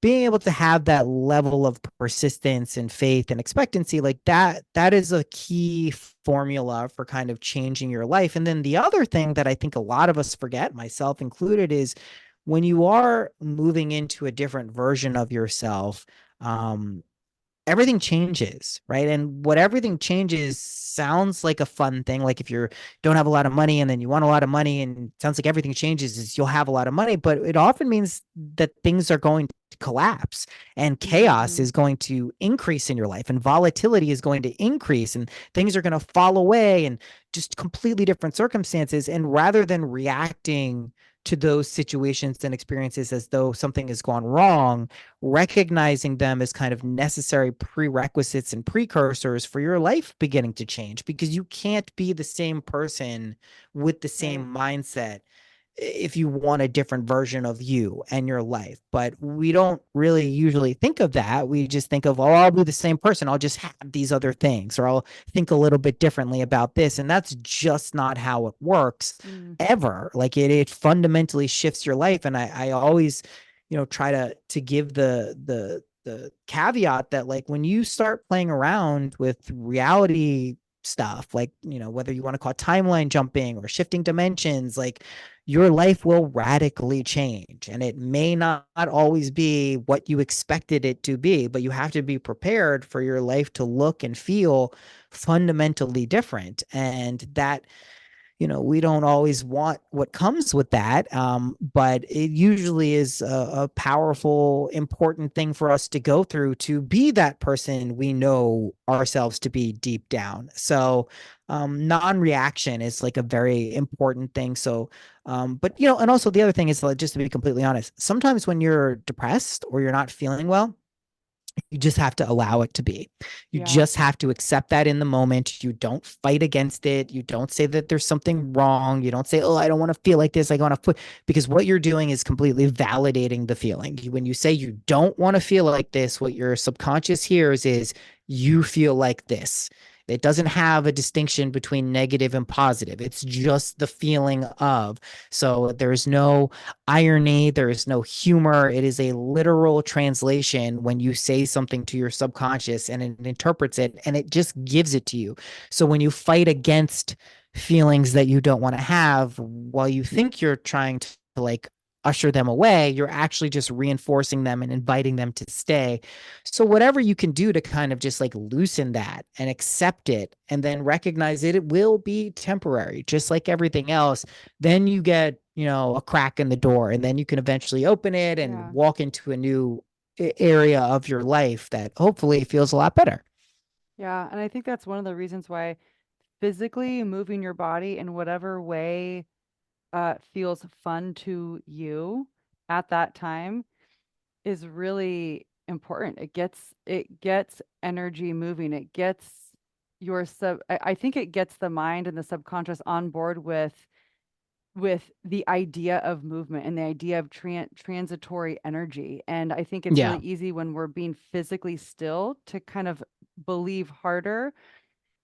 being able to have that level of persistence and faith and expectancy, like that is a key formula for kind of changing your life. And then the other thing that I think a lot of us forget, myself included, is when you are moving into a different version of yourself, everything changes, right? And what everything changes sounds like a fun thing. Like if you don't have a lot of money and then you want a lot of money, and it sounds like everything changes is you'll have a lot of money, but it often means that things are going to collapse and chaos Mm-hmm. is going to increase in your life and volatility is going to increase and things are going to fall away and just completely different circumstances. And rather than reacting to those situations and experiences as though something has gone wrong, recognizing them as kind of necessary prerequisites and precursors for your life beginning to change, because you can't be the same person with the Right. same mindset if you want a different version of you and your life. But we don't really usually think of that. We just think of, oh, I'll be the same person. I'll just have these other things, or I'll think a little bit differently about this. And that's just not how it works Mm, ever. Like it fundamentally shifts your life. And I always, try to give the caveat that like when you start playing around with reality stuff, like, whether you want to call it timeline jumping or shifting dimensions, like your life will radically change. And it may not always be what you expected it to be, but you have to be prepared for your life to look and feel fundamentally different. And that, we don't always want what comes with that. But it usually is a powerful, important thing for us to go through to be that person we know ourselves to be deep down. So, non-reaction is like a very important thing. So, but, and also the other thing is like, just to be completely honest, sometimes when you're depressed or you're not feeling well, you just have to allow it to be. You yeah. just have to accept that in the moment. You don't fight against it. You don't say that there's something wrong. You don't say, oh, I don't want to feel like this. I want to put, because what you're doing is completely validating the feeling. When you say you don't want to feel like this, what your subconscious hears is you feel like this. It doesn't have a distinction between negative and positive. It's just the feeling of. So there's no irony, there is no humor. It is a literal translation when you say something to your subconscious and it interprets it and it just gives it to you. So when you fight against feelings that you don't want to have, while you think you're trying to like usher them away, you're actually just reinforcing them and inviting them to stay. So whatever you can do to kind of just like loosen that and accept it and then recognize it will be temporary, just like everything else, then you get, a crack in the door and then you can eventually open it and Yeah. walk into a new area of your life that hopefully feels a lot better. Yeah. And I think that's one of the reasons why physically moving your body in whatever way feels fun to you at that time is really important. It gets energy moving. It gets I think it gets the mind and the subconscious on board with the idea of movement and the idea of transitory energy. And I think it's really Yeah. easy when we're being physically still to kind of believe harder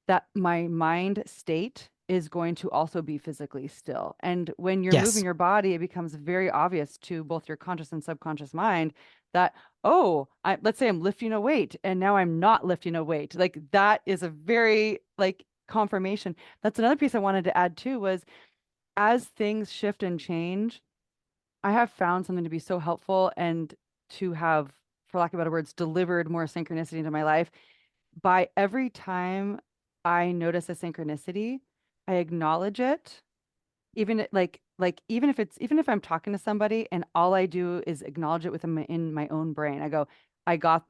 that my mind state is going to also be physically still. And when you're moving Yes. your body, it becomes very obvious to both your conscious and subconscious mind that, oh, let's say I'm lifting a weight and now I'm not lifting a weight. Like that is a very like confirmation. That's another piece I wanted to add too was as things shift and change, I have found something to be so helpful and to have, for lack of better words, delivered more synchronicity into my life by every time I notice a synchronicity, I acknowledge it, even if I'm talking to somebody and all I do is acknowledge it within in my own brain. I go,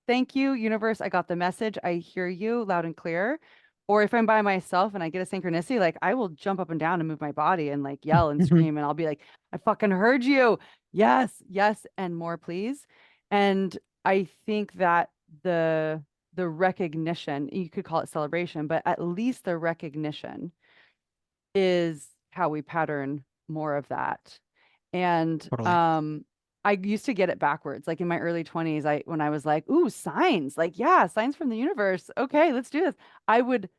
thank you, universe. I got the message. I hear you loud and clear. Or if I'm by myself and I get a synchronicity, like I will jump up and down and move my body and like yell and scream and I'll be like, I fucking heard you. Yes, yes, and more, please. And I think that the recognition, you could call it celebration, but at least the recognition is how we pattern more of that. And Totally. I used to get it backwards. Like in my early 20s, when I was like, ooh, signs, like, yeah, signs from the universe. Okay, let's do this. I would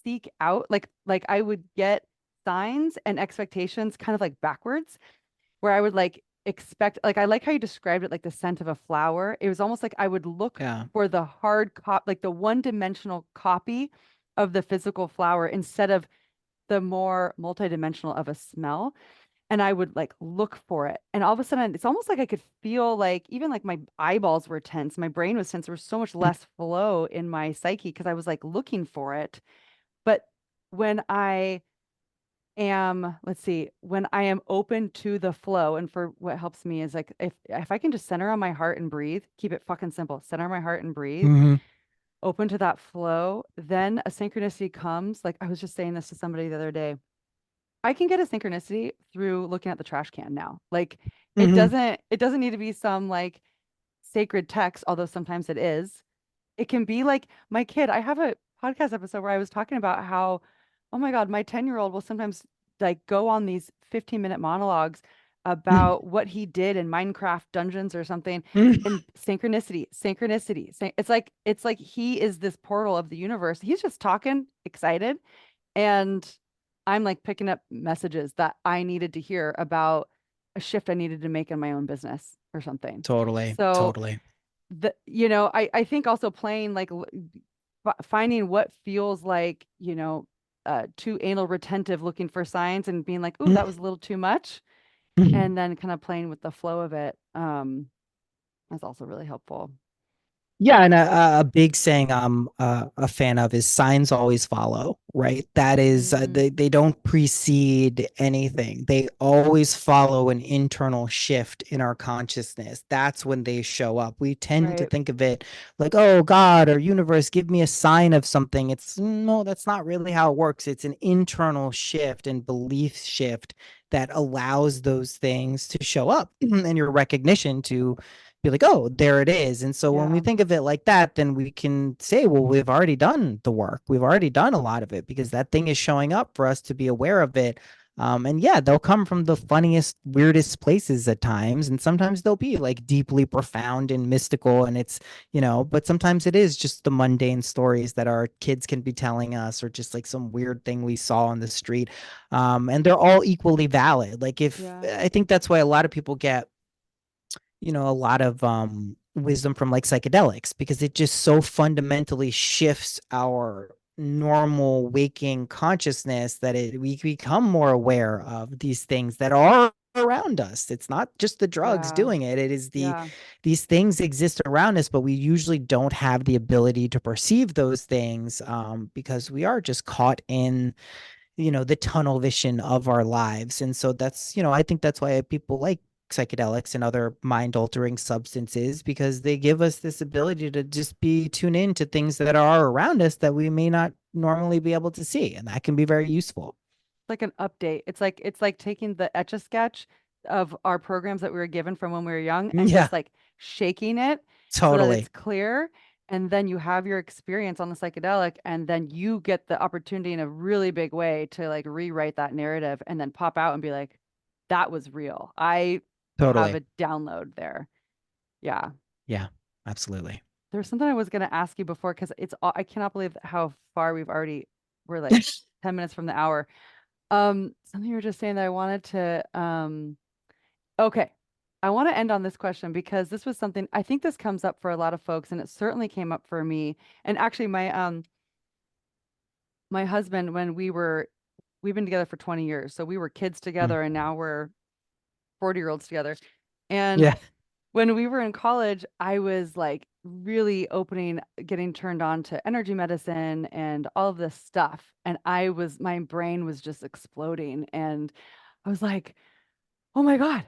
seek out like I would get signs and expectations kind of like backwards, where I would like expect like I like how you described it like the scent of a flower. It was almost like I would look Yeah. for the hard cop like the one-dimensional copy of the physical flower instead of the more multidimensional of a smell. And I would like look for it. And all of a sudden, it's almost like I could feel like even like my eyeballs were tense, my brain was tense. There was so much less flow in my psyche because I was like looking for it. But when I let's see, when I am open to the flow, and for what helps me is like if I can just center on my heart and breathe, keep it fucking simple, center on my heart and breathe, Hmm. open to that flow, then a synchronicity comes. Like I was just saying this to somebody the other day. I can get a synchronicity through looking at the trash can now. Like Hmm. it doesn't need to be some like sacred text, although sometimes it is. It can be like my kid. I have a podcast episode where I was talking about how, oh my God, my 10-year-old will sometimes like go on these 15-minute monologues about what he did in Minecraft dungeons or something. And synchronicity, synchronicity. It's like he is this portal of the universe. He's just talking, excited. And I'm like picking up messages that I needed to hear about a shift I needed to make in my own business or something. Totally. So Totally. I think also playing like finding what feels like, too anal retentive, looking for signs and being like, ooh, that was a little too much. And then kind of playing with the flow of it, is also really helpful. Yeah, and a big saying I'm a fan of is signs always follow, right? That is, Mm, they don't precede anything. They always follow an internal shift in our consciousness. That's when they show up. We tend to right. think of it like, oh, God or universe, give me a sign of something. It's no, that's not really how it works. It's an internal shift and belief shift that allows those things to show up and your recognition to be like, oh, there it is. And so when we Yeah. think of it like that, then we can say, well, we've already done the work. We've already done a lot of it because that thing is showing up for us to be aware of it. And yeah, they'll come from the funniest, weirdest places at times. And sometimes they'll be like deeply profound and mystical. And it's, but sometimes it is just the mundane stories that our kids can be telling us, or just like some weird thing we saw on the street. And they're all equally valid. Like, if Yeah. I think that's why a lot of people get, a lot of wisdom from like psychedelics, because it just so fundamentally shifts our normal waking consciousness that we become more aware of these things that are around us. It's not just the drugs Yeah. doing it. It is Yeah. these things exist around us, but we usually don't have the ability to perceive those things, because we are just caught in the tunnel vision of our lives. And so that's, I think that's why people like psychedelics and other mind altering substances, because they give us this ability to just be tuned in to things that are around us that we may not normally be able to see. And that can be very useful. Like an update. It's like taking the etch a sketch of our programs that we were given from when we were young and Yeah, just like shaking it so that it's totally. clear. And then you have your experience on the psychedelic, and then you get the opportunity in a really big way to like rewrite that narrative and then pop out and be like, that was real. I have Totally. a download there. Yeah. Yeah, absolutely. There's something I was going to ask you before because I cannot believe how far we're like 10 minutes from the hour. Something you were just saying that I wanted to okay. I want to end on this question because this was something I think this comes up for a lot of folks, and it certainly came up for me. And actually my husband, when we've been together for 20 years. So we were kids Mm. together and now we're 40-year-olds together. And Yeah. when we were in college, I was like really getting turned on to energy medicine and all of this stuff. And my brain was just exploding. And I was like, oh my God,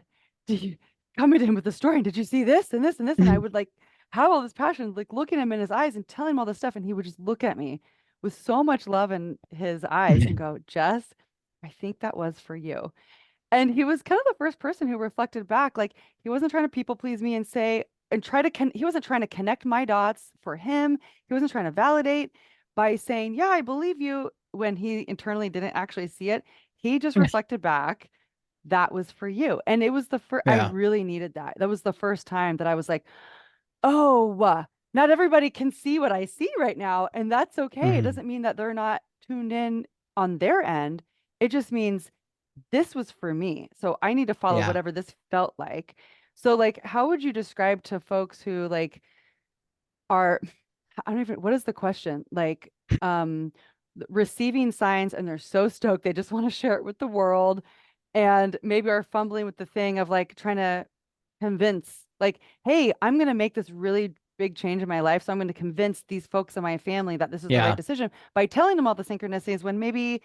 did you come to him with a story? And did you see this and this and this? And I would like have all this passion, like looking him in his eyes and telling him all this stuff. And he would just look at me with so much love in his eyes and go, Jess, I think that was for you. And he was kind of the first person who reflected back. Like he wasn't trying to people please me and say, and he wasn't trying to connect my dots for him. He wasn't trying to validate by saying, yeah, I believe you when he internally didn't actually see it. He just reflected back, that was for you. And it was the first, I Yeah. really needed that. That was the first time that I was like, oh, not everybody can see what I see right now. And that's okay. It Mhm. doesn't mean that they're not tuned in on their end. It just means this was for me. So I need to follow Yeah. whatever this felt like. So like how would you describe to folks who like are I don't even what is the question? Like receiving signs and they're so stoked they just want to share it with the world and maybe are fumbling with the thing of like trying to convince like, hey, I'm going to make this really big change in my life. So I'm going to convince these folks in my family that this is the right Yeah. decision by telling them all the synchronicities when maybe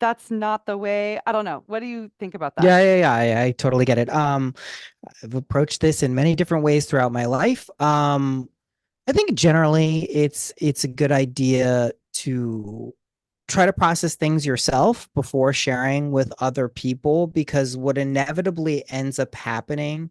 that's not the way. I don't know. What do you think about that? Yeah, yeah, yeah. I totally get it. I've approached this in many different ways throughout my life. I think generally it's a good idea to try to process things yourself before sharing with other people, because what inevitably ends up happening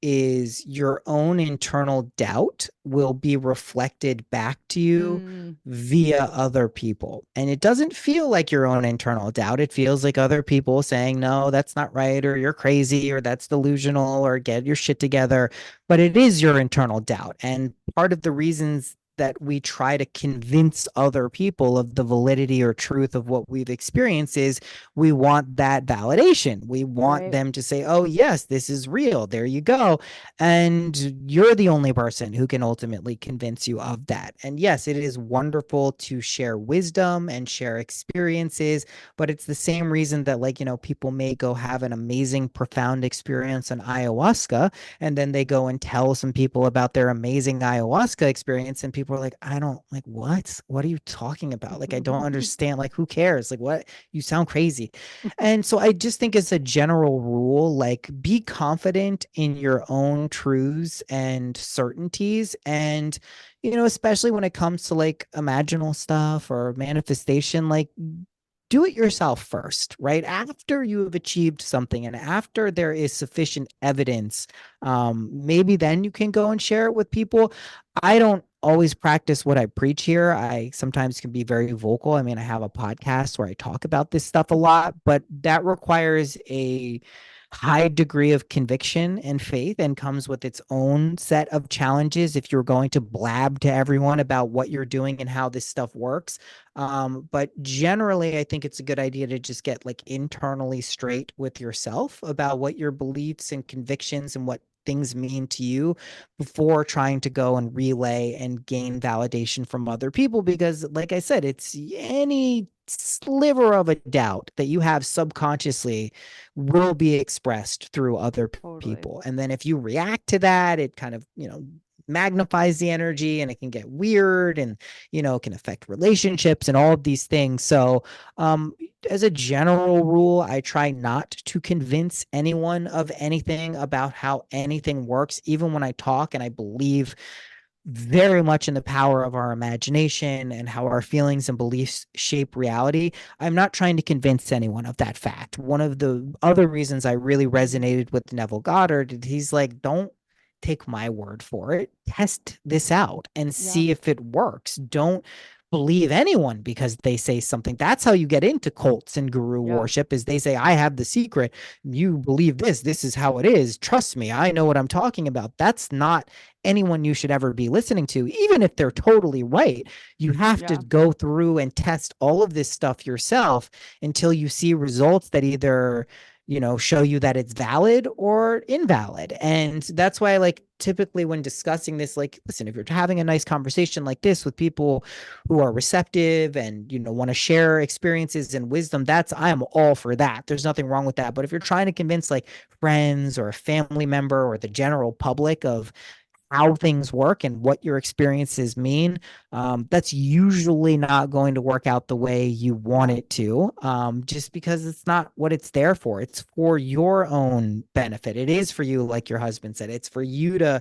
is your own internal doubt will be reflected back to you Mm, via other people. And it doesn't feel like your own internal doubt. It feels like other people saying, no, that's not right, or you're crazy, or that's delusional, or get your shit together. But it is your internal doubt. And part of the reasons that we try to convince other people of the validity or truth of what we've experienced is we want that validation. We want right. them to say, oh, yes, this is real. There you go. And you're the only person who can ultimately convince you of that. And yes, it is wonderful to share wisdom and share experiences, but it's the same reason that, like, people may go have an amazing, profound experience on ayahuasca, and then they go and tell some people about their amazing ayahuasca experience, and people are like, I don't like, what are you talking about? Like, I don't understand. Like, who cares? Like, what? You sound crazy. And so I just think, as a general rule, like, be confident in your own truths and certainties. And, especially when it comes to like imaginal stuff or manifestation, like, do it yourself first, right? After you have achieved something and after there is sufficient evidence, maybe then you can go and share it with people. I don't always practice what I preach here. I sometimes can be very vocal. I mean, I have a podcast where I talk about this stuff a Mhm. lot, but that requires a high degree of conviction and faith and comes with its own set of challenges if you're going to blab to everyone about what you're doing and how this stuff works. But generally, I think it's a good idea to just get like internally straight with yourself about what your beliefs and convictions and what things mean to you before trying to go and relay and gain validation from other people. Because, like I said, it's any sliver of a doubt that you have subconsciously will be expressed through other Totally. people. And then if you react to that, it kind of, magnifies the energy and it can get weird and, it can affect relationships and all of these things. So, as a general rule, I try not to convince anyone of anything about how anything works, even when I talk and I believe very much in the power of our imagination and how our feelings and beliefs shape reality. I'm not trying to convince anyone of that fact. One of the other reasons I really Mhm. resonated with Neville Goddard, he's like, don't take my word for it. Test this out and Yeah. see if it works. Don't believe anyone because they say something. That's how you get into cults and guru Yeah. worship is they say, I have the secret. You believe this. This is how it is. Trust me. I know what I'm talking about. That's not anyone you should ever be listening to, even if they're totally right. You have to Yeah. go through and test all of this stuff yourself until you see results that either, show you that it's valid or invalid. And that's why, like, typically when discussing this, like, listen, if you're having a nice conversation like this with people who are receptive and, want to share experiences and wisdom, I'm all for that. There's nothing wrong with that. But if you're trying to convince like friends or a family member or the general public of how things work and what your experiences mean, that's usually not going to work out the way you want Yeah. it to, just because it's not what it's there for. It's for your own benefit. It is for you, like your husband said, it's for you to,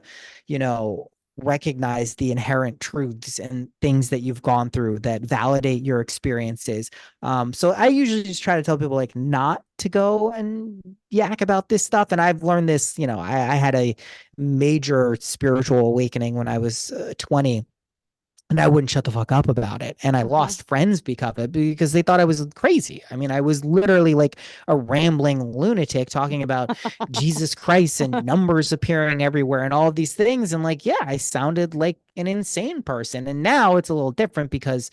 recognize the inherent truths and things that you've gone through that validate your experiences. So I usually just try to tell people like not to go and yak about this stuff. And I've learned this, I had a major spiritual awakening when I was 20, and I wouldn't shut the fuck up about it. And I Uh-huh. lost friends because of it because they thought I was crazy. I mean, I was literally like a rambling lunatic talking about Jesus Christ and numbers appearing everywhere and all of these things. And like, yeah, I sounded like an insane person. And now it's a little different because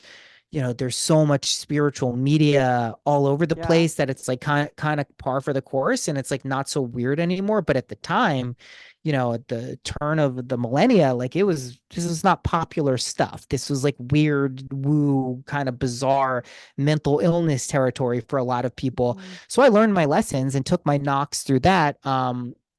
there's so much spiritual media all over the Yeah. place that it's like kind of par for the course and it's like not so weird anymore. But at the time, at the turn of the millennia, like this was not popular stuff. This was like weird, woo, kind of bizarre mental illness territory for a lot of people. Mhm. So I learned my lessons and took my knocks through that.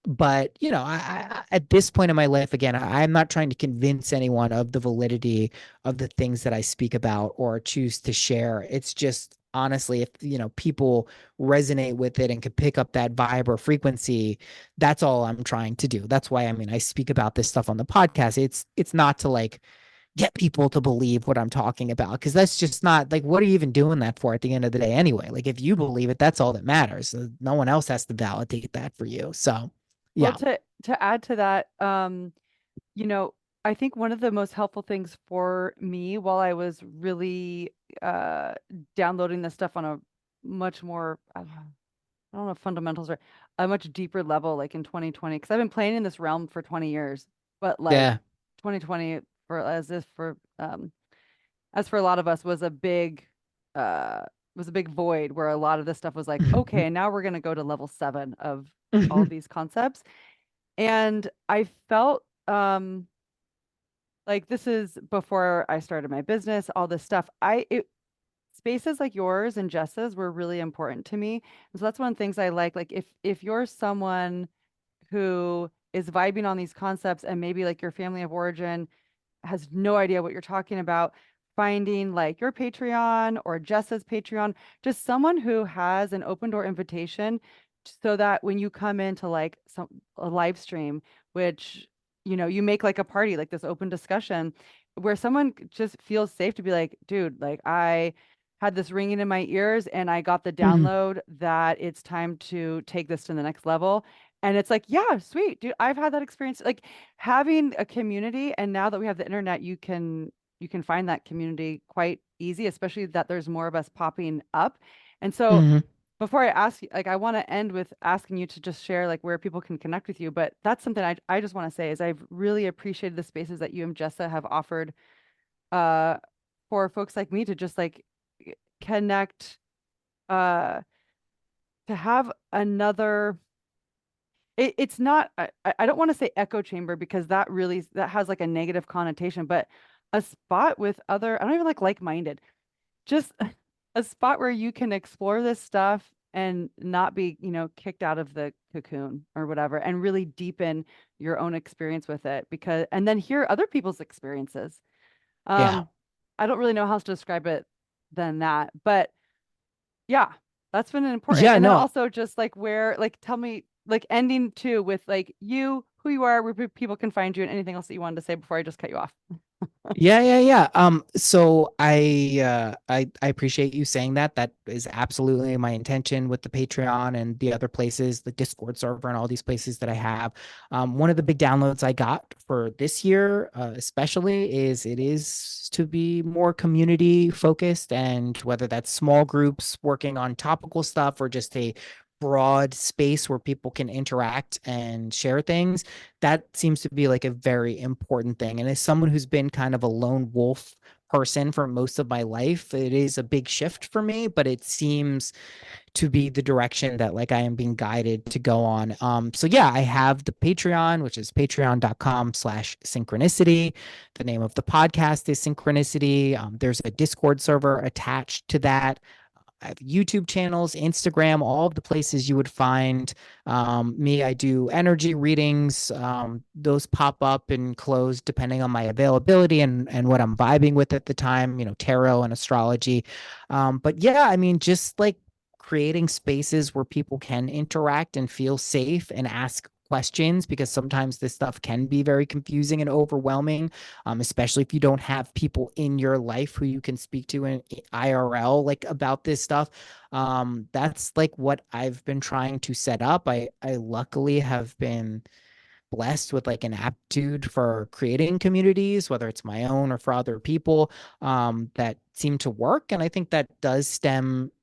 But at this point in my life, again, I'm not trying to convince anyone of the validity of the things that I speak about or choose to share. It's just honestly, if people resonate with it and can pick up that vibe or frequency, that's all I'm trying to do. That's why I speak about this stuff on the podcast. It's not to like get people to believe what I'm talking about because that's just not like what are you even doing that for at the end of the day anyway? Like if you believe it, that's all that matters. So no one else has to validate that for you. So Well, yeah. to add to that, you know, I think one of the most helpful things for me while I was really uh downloading this stuff on a much more I don't know if fundamentals are a much deeper level, like in 2020, because I've been playing in this realm for 20 years, but like Yeah. 2020 for as for a lot of us uh was a big void where a lot of this stuff was like, okay, now we're gonna go to level 7 of all these concepts. And I felt like this is before I started my business, all this stuff. Spaces like yours and Jess's were really important to me. And so that's one of the things I like. Like if you're someone who is vibing on these concepts and maybe like your family of origin has no idea what you're talking about, finding like your Patreon or Jess's Patreon, just someone who has an open door invitation so that when you come into like a live stream, which you make like a party, like this open discussion where someone just feels safe to be like, dude, like I had this ringing in my ears and I got the download that it's time to take this to the next level. And it's like, yeah, sweet, dude. I've had that experience. Like having a community, and now that we have the internet, you can find that community quite easy, especially that there's more of us popping up. And so Hmm. before I ask you, like I want to end with asking you to just share like where people can connect with you. But that's something I just want to say is I've really appreciated the spaces that you and Jessa have offered uh for folks like me to just like connect, uh to have another, it's not, I don't want to say echo chamber because that has like a negative connotation, but a spot with other, I don't even like-minded, just a spot where you can explore this stuff and not be, kicked out of the cocoon or whatever, and really deepen your own experience with it, because and then hear other people's experiences. Yeah. Um, I don't really know how else to describe it than that, but yeah, that's been important. Yeah, And then no, also just like where, like, tell me, like ending too with like you, who you are, where people can find you, and anything else that you wanted to say before I just cut you off. yeah, yeah, yeah. So I appreciate you saying that. That is absolutely my intention with the Patreon and the other places, the Discord server and all these places that I have. One of the big downloads I got for this year, especially, is it is to be more community focused, and whether that's small groups working on topical stuff or just a broad space where people can interact and share things, that seems to be like a very important thing. And as someone who's been kind of a lone wolf person for most of my life, it is a big shift for me, but it seems to be the direction that like I am being guided to go on. So yeah, I have the Patreon, which is patreon.com/synchronicity. The name of the podcast is Synchronicity. There's a Discord server attached to that. I have YouTube channels, Instagram, all of the places you would find me. I do energy readings. Those pop up and close depending on my availability and what I'm vibing with at the time, tarot and astrology. But yeah, I mean, just like creating spaces where people can interact and feel safe and ask questions, because sometimes this stuff can be very confusing and overwhelming, especially if you don't have people in your life who you can speak to in IRL like about this stuff. That's like what I've been trying to set up. I luckily have been blessed with like an aptitude for creating communities, whether it's my own or for other people, that seem to work. And I think that does stem,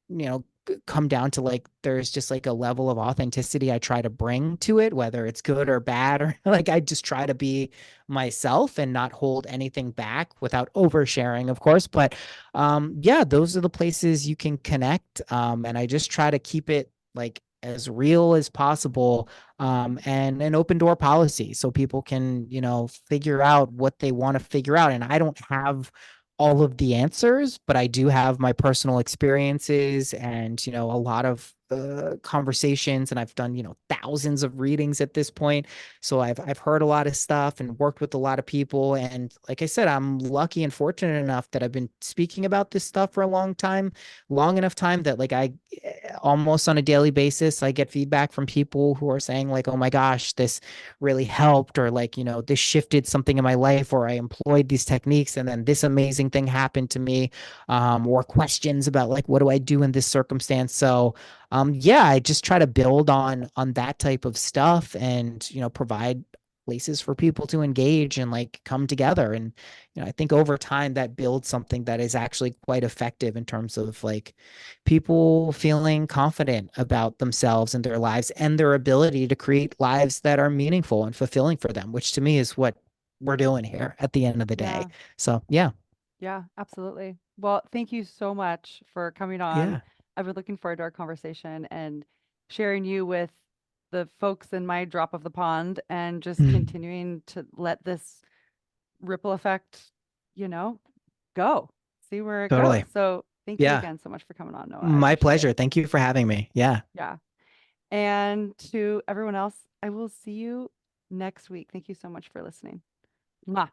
come down to like there's just like a level of authenticity I try to bring to it, whether it's good or bad, or like I just try to be myself and not hold anything back without oversharing, of course. But yeah, those are the places you can connect. And I just try to keep it like as real as possible, and an open door policy so people can, figure out what they want to figure out. And I don't have all of the answers, but I do have my personal experiences and, a lot of conversations, and I've done, thousands of readings at this point. So I've heard a lot of stuff and worked with a lot of people. And like I said, I'm lucky and fortunate enough that I've been speaking about this stuff for a long enough time that like I almost on a daily basis, I get feedback from people who are saying like, oh my gosh, this really helped, or like, this shifted something in my life, or I employed these techniques and then this amazing thing happened to me, or questions about like, what do I do in this circumstance? So, yeah, I just try to build on that type of stuff and, provide places for people to engage and like come together. And, I think over time that builds something that is actually quite effective in terms of like people feeling confident about themselves and their lives and their ability to create lives that are meaningful and fulfilling for them, which to me is what we're doing here at the end of the day. Yeah, So, yeah. yeah, absolutely. Well, thank you so much for coming on. Yeah. I've been looking forward to our conversation and sharing you with the folks in my drop of the pond, and just Mhm. continuing to let this ripple effect, you know, go, see where it goes. Totally. So thank you Yeah. again so much for coming on, Noah. I My appreciate it. pleasure. Thank you for having me. Yeah. Yeah. And to everyone else, I will see you next week. Thank you so much for listening. Mwah.